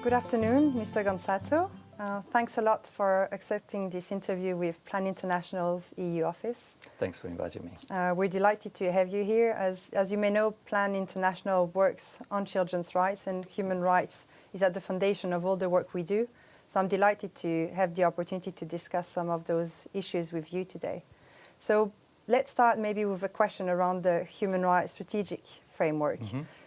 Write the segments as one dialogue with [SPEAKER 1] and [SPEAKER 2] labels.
[SPEAKER 1] Good afternoon, Mr. Gonzato. Thanks a lot for accepting this interview with Plan International's EU office.
[SPEAKER 2] Thanks for inviting me.
[SPEAKER 1] We're delighted to have you here. As you may know, Plan International works on children's rights, and human rights is at the foundation of all the work we do. So I'm delighted to have the opportunity to discuss some of those issues with you today. So let's start maybe with a question around the human rights strategic framework.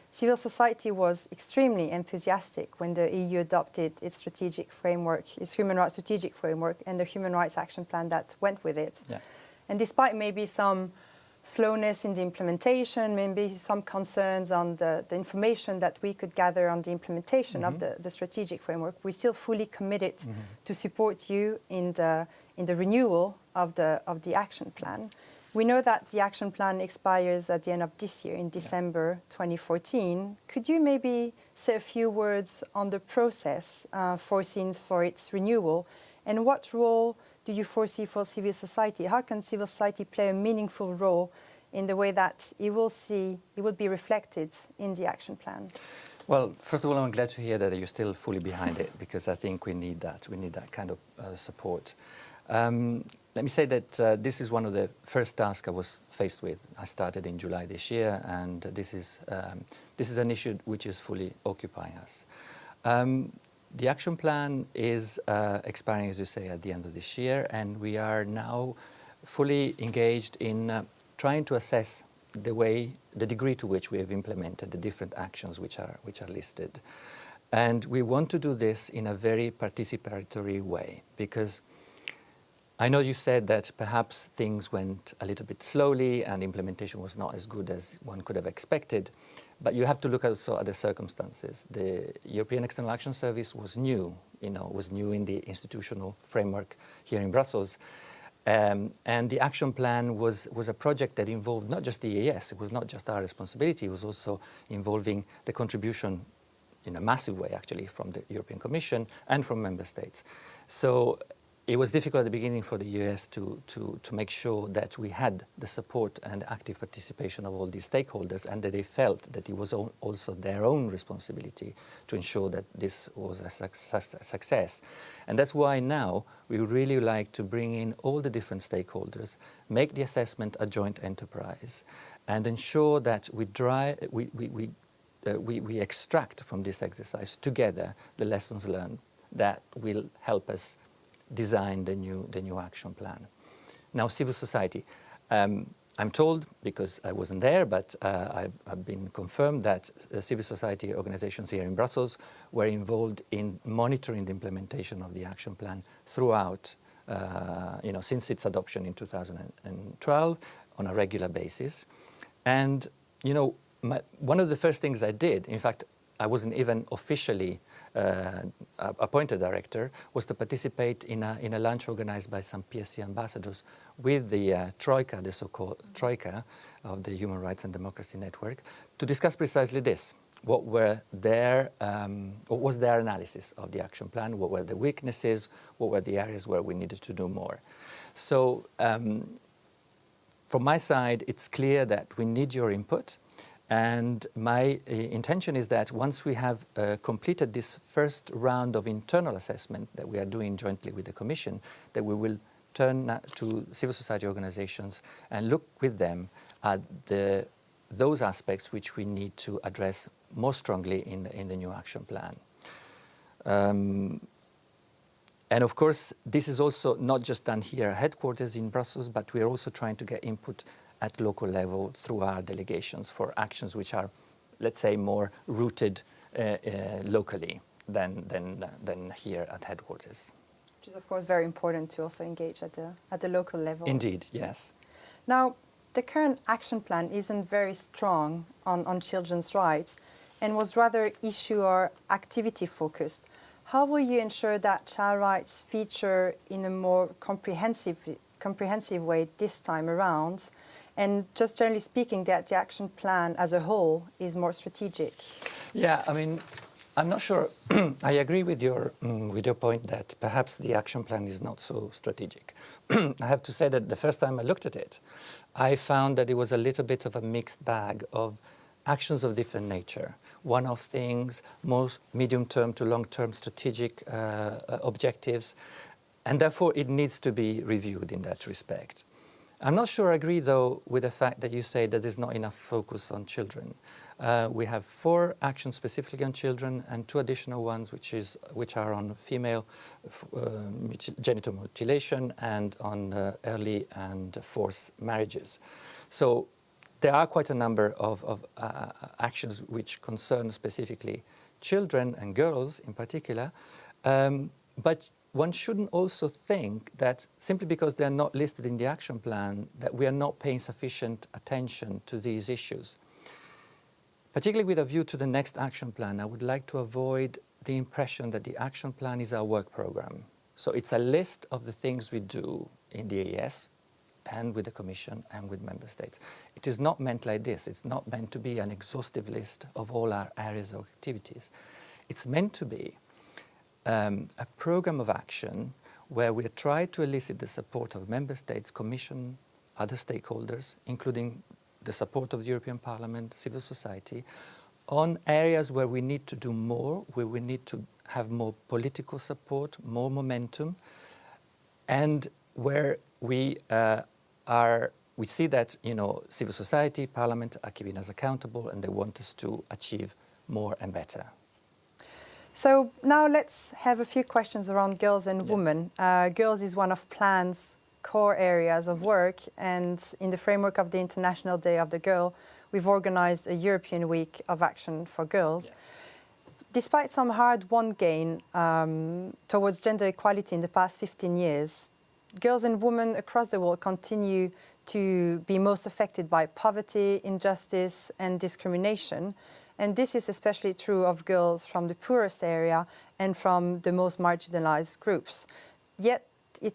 [SPEAKER 1] Civil society was extremely enthusiastic when the EU adopted its strategic framework, its human rights strategic framework, and the human rights action plan that went with it.
[SPEAKER 2] Yeah.
[SPEAKER 1] And despite maybe some slowness in the implementation, maybe some concerns on the information that we could gather on the implementation of the strategic framework, we're still fully committed to support you in the renewal of the action plan. We know that the action plan expires at the end of this year, in December 2014. Could you maybe say a few words on the process foreseen for its renewal, and what role do you foresee for civil society? How can civil society play a meaningful role in the way that it will be reflected in the action plan?
[SPEAKER 2] Well, first of all, I'm glad to hear that you're still fully behind it, because I think we need that. We need that kind of support. Let me say that this is one of the first tasks I was faced with. I started in July this year, and this is an issue which is fully occupying us. The action plan is expiring, as you say, at the end of this year, and we are now fully engaged in trying to assess the degree to which we have implemented the different actions which are listed. And we want to do this in a very participatory way, because I know you said that perhaps things went a little bit slowly and implementation was not as good as one could have expected, but you have to look also at the circumstances. The European External Action Service was new, was new in the institutional framework here in Brussels. And the action plan was a project that involved not just the EEAS, it was not just our responsibility, it was also involving the contribution in a massive way, actually, from the European Commission and from member states. So it was difficult at the beginning for the US to make sure that we had the support and active participation of all these stakeholders, and that they felt that it was also their own responsibility to ensure that this was a success. And that's why now we really like to bring in all the different stakeholders, make the assessment a joint enterprise, and ensure that we extract from this exercise together the lessons learned that will help us design the new action plan. Now, civil society. I'm told, because I wasn't there, but I've been confirmed that civil society organizations here in Brussels were involved in monitoring the implementation of the action plan throughout, since its adoption in 2012 on a regular basis. And, one of the first things I did, in fact, I wasn't even officially appointed director, was to participate in a lunch organized by some PSC ambassadors with the Troika, the so-called Troika of the Human Rights and Democracy Network, to discuss precisely this. What was their analysis of the action plan? What were the weaknesses? What were the areas where we needed to do more? So from my side, it's clear that we need your input. And my intention is that once we have completed this first round of internal assessment that we are doing jointly with the Commission, that we will turn to civil society organizations and look with them at those aspects which we need to address more strongly in the new action plan. And of course, this is also not just done here at headquarters in Brussels, but we are also trying to get input at local level through our delegations for actions which are, let's say, more rooted locally than here at headquarters.
[SPEAKER 1] Which is, of course, very important to also engage at the local level.
[SPEAKER 2] Indeed, yes.
[SPEAKER 1] Now, the current action plan isn't very strong on children's rights and was rather issue or activity focused. How will you ensure that child rights feature in a more comprehensive way this time around? And just generally speaking, that the action plan as a whole is more strategic.
[SPEAKER 2] Yeah, I mean, I'm not sure. I agree with your point that perhaps the action plan is not so strategic. I have to say that the first time I looked at it, I found that it was a little bit of a mixed bag of actions of different nature, one-off things, more medium-term to long-term strategic objectives, and therefore it needs to be reviewed in that respect. I'm not sure I agree, though, with the fact that you say that there's not enough focus on children. We have 4 actions specifically on children and 2 additional ones which are on female genital mutilation and on early and forced marriages. So there are quite a number of actions which concern specifically children and girls in particular, but one shouldn't also think that simply because they're not listed in the action plan that we are not paying sufficient attention to these issues. Particularly with a view to the next action plan, I would like to avoid the impression that the action plan is our work program. So it's a list of the things we do in the EEAS and with the Commission and with Member States. It is not meant like this. It's not meant to be an exhaustive list of all our areas of activities. It's meant to be a program of action where we try to elicit the support of Member States, Commission, other stakeholders, including the support of the European Parliament, civil society, on areas where we need to do more, where we need to have more political support, more momentum, and where we see that civil society, Parliament are keeping us accountable and they want us to achieve more and better.
[SPEAKER 1] So now let's have a few questions around girls and women. Girls is one of PLAN's core areas of work, and in the framework of the International Day of the Girl, we've organized a European Week of Action for Girls. Yes. Despite some hard-won gain towards gender equality in the past 15 years, girls and women across the world continue to be most affected by poverty, injustice, and discrimination. And this is especially true of girls from the poorest area and from the most marginalized groups. Yet,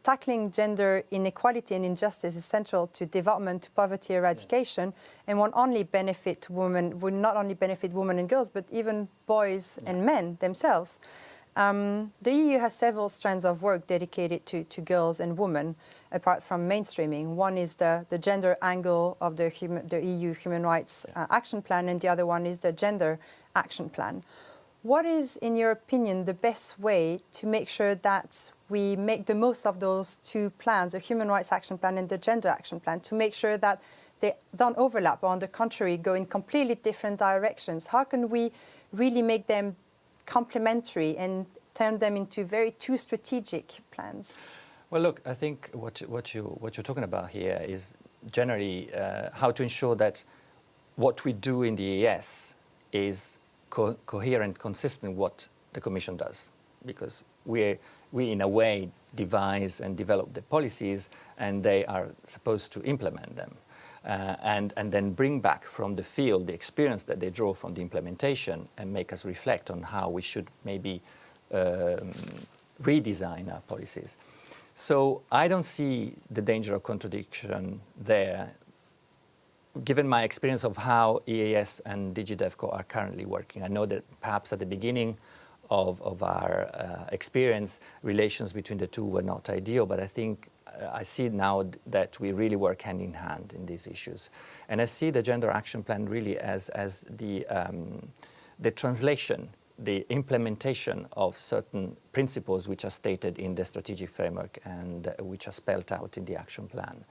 [SPEAKER 1] tackling gender inequality and injustice is central to development, to poverty eradication, and will not only benefit women and girls, but even boys and men themselves. The EU has several strands of work dedicated to girls and women, apart from mainstreaming. One is the gender angle of the EU Human Rights Action Plan, and the other one is the Gender Action Plan. What is, in your opinion, the best way to make sure that we make the most of those 2 plans, the Human Rights Action Plan and the Gender Action Plan, to make sure that they don't overlap, or on the contrary, go in completely different directions? How can we really make them complementary and turn them into very 2 strategic plans?
[SPEAKER 2] Well, look, I think what you're talking about here is generally how to ensure that what we do in the EEAS is coherent, consistent with what the Commission does, because we in a way devise and develop the policies, and they are supposed to implement them. And then bring back from the field the experience that they draw from the implementation and make us reflect on how we should maybe redesign our policies. So I don't see the danger of contradiction there, given my experience of how EEAS and DG DevCo are currently working. I know that perhaps at the beginning of our experience, relations between the 2 were not ideal, but I think I see now that we really work hand in hand in these issues. And I see the Gender Action Plan really as the translation, the implementation of certain principles which are stated in the strategic framework and which are spelled out in the action plan.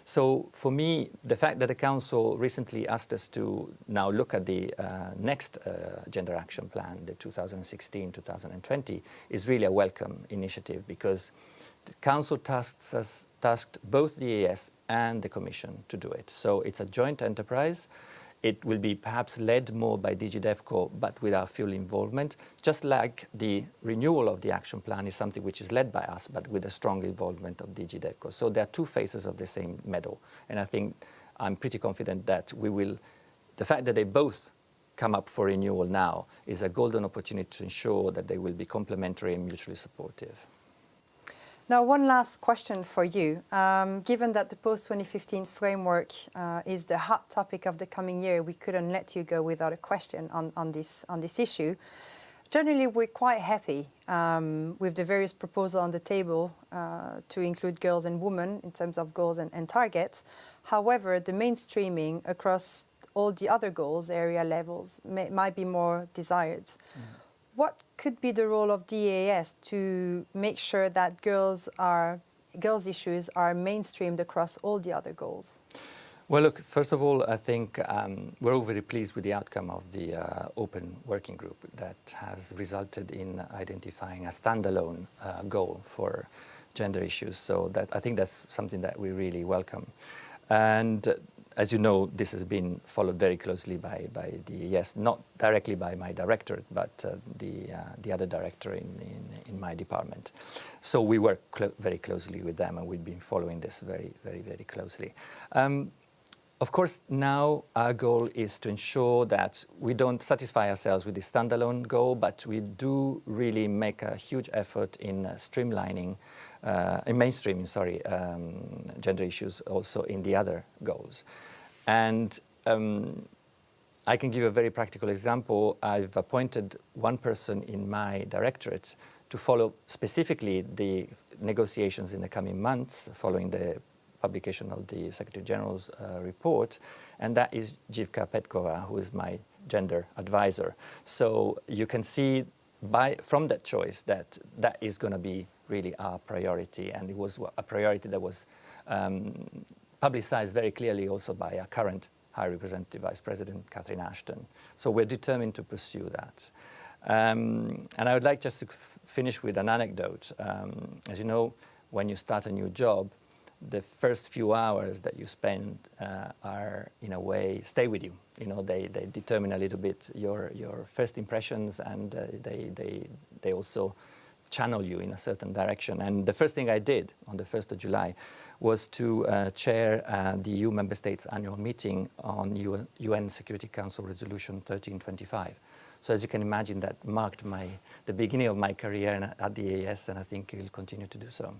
[SPEAKER 2] So for me, the fact that the Council recently asked us to now look at the next Gender Action Plan, the 2016-2020, is really a welcome initiative, because the Council tasked both the EEAS and the Commission to do it. So it's a joint enterprise. It will be perhaps led more by DG DevCo, but with our full involvement, just like the renewal of the action plan is something which is led by us, but with a strong involvement of DG DevCo. So there are 2 faces of the same medal. And I think I'm pretty confident that the fact that they both come up for renewal now is a golden opportunity to ensure that they will be complementary and mutually supportive.
[SPEAKER 1] Now, one last question for you. Given that the post-2015 framework is the hot topic of the coming year, we couldn't let you go without a question on this issue. Generally, we're quite happy with the various proposals on the table to include girls and women in terms of goals and targets. However, the mainstreaming across all the other goals, area levels, might be more desired. What could be the role of the EEAS to make sure that girls' issues are mainstreamed across all the other goals?
[SPEAKER 2] Well, look, first of all, I think we're all very pleased with the outcome of the open working group that has resulted in identifying a standalone goal for gender issues. So I think that's something that we really welcome. And as you know, this has been followed very closely by the EEAS, not directly by my directorate, but the other director in my department. So we work very closely with them, and we've been following this very, very, very closely. Of course, now our goal is to ensure that we don't satisfy ourselves with the standalone goal, but we do really make a huge effort in streamlining, in mainstreaming, gender issues also in the other goals. And I can give a very practical example. I've appointed one person in my directorate to follow specifically the negotiations in the coming months following the publication of the Secretary General's report, and that is Jivka Petkova, who is my gender advisor. So you can see from that choice that is going to be really our priority, and it was a priority that was publicized very clearly also by our current High Representative Vice President, Catherine Ashton. So we're determined to pursue that. And I would like just to finish with an anecdote. As you know, when you start a new job, the first few hours that you spend are, in a way, stay with you. You know, they determine a little bit your first impressions, and they also channel you in a certain direction. And the first thing I did on the 1st of July was to chair the EU member states annual meeting on UN Security Council Resolution 1325. So as you can imagine, that marked the beginning of my career at the EEAS, and I think it will continue to do so.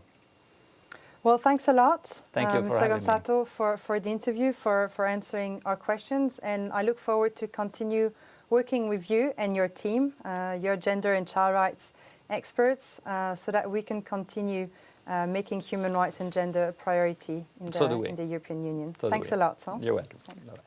[SPEAKER 1] Well, thanks a lot,
[SPEAKER 2] Thank you for
[SPEAKER 1] Mr.
[SPEAKER 2] having
[SPEAKER 1] Gonzato, for the interview, for answering our questions. And I look forward to continue working with you and your team, your gender and child rights experts, so that we can continue making human rights and gender a priority in the European Union. Thanks a lot.
[SPEAKER 2] You're welcome.
[SPEAKER 1] Thanks.
[SPEAKER 2] Bye-bye.